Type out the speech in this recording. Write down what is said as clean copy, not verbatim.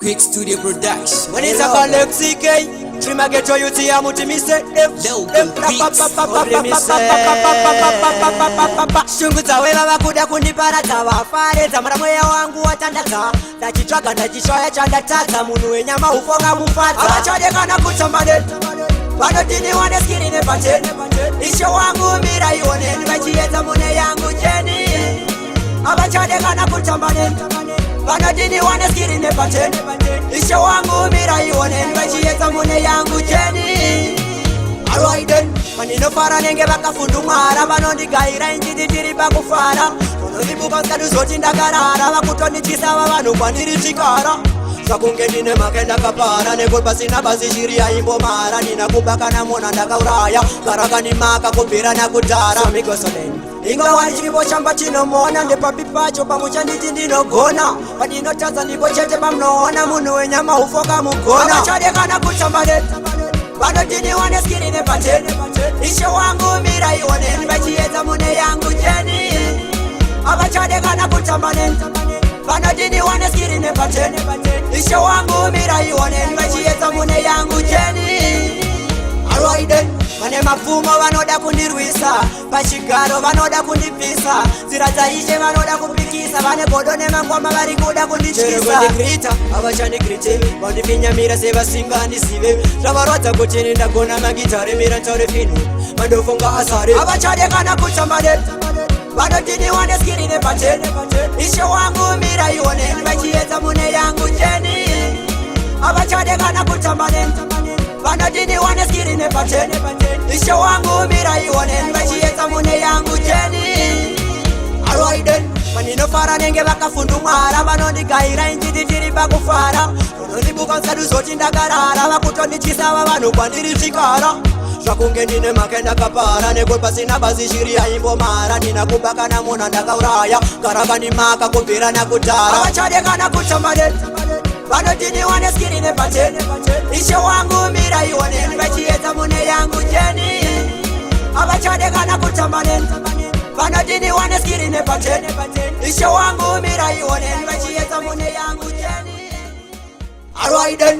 Big Studio Production. When it's a Galaxy K, Trim I get to you to Mutimise. Shungu za wewa wakuda kunipara tawa fare zamara mwea wangu watandaza Nachitraga najishoya chanda tata Munu nyama ufonga mufata Abachade kana kuchambane Bado dini wane skiri nepate Isho wangu mira ione Nibachiyeza mune yangu jeni Abachade kana kuchambane Bado dini wane skiri nepate Isho wangu mira ione Nibachiyeza mune yangu jeni Alwaiden Manino fara nenge baka fundu mara Banondi gaira injidi diri baku fara Kono buka skadu zoti ndakarara Bakutoni chisa wabanu kwa niri chikara Sakunge nine makenda kapara Negol pasina basi shiria imbo mara Nina kubaka na mona ndaka uraya Karaka ni maka kumbira na kutara Samiko soleni Inga wanjibo chamba chino mona Ndepa pipacho pamucha niti ndino gona Padino chaza niko chete pamnoona Munu nyama ufoka mukona Abachade kana kuchambane Bado dini wane skiri nepate Isho wangu mira iwane Nibachiyeza mune yangu jeni Abachade kana kuchambane Bado dini wane skiri nepate Isho wangu mira iwane Nibachiyeza mune yangu jeni Alwaiden Mane mafumo wanoda kundirwisa Pashikaro wanoda kundipisa Ziraza ishe wanoda kupikisa Vane kodone mangwama varikuda kundichisa Chego krita, avachani krite Wandi finya mira seva singa ndisive Ravarwata kuchini ndagona magitare Mira nchore finu, mandofonga asare Avachade kana kuchambane Bado dini wane skiri nepate Isho wangu mira iwane Nibachiyeza mune yangu jeni Avachade kana kuchambane Bado dini wane skiri nepate Isho wangu mira iwane Nibachiyeza mune yangu jeni Alwaiden Manino fara nenge baka fundu mara Banondi gaira injidi diri baku fara Kono buka skadu zoti ndakarara Bakutoni chisa wabanu kwa niri chikara Shakunge nine makenda kapara Negol pasina basi shiria imbo mara Nina kubaka na mona ndaka uraya Karaka ni maka kumbira na kutara Abachade kana kuchambane Bado dini wane skiri nepate Isho wangu mira iwane Nibachiyeza mune yangu jeni Abachade kana kuchambane Bado dini wane skiri nepate Isho wangu mira iwane Nibachiyeza mune yangu jeni Alwaiden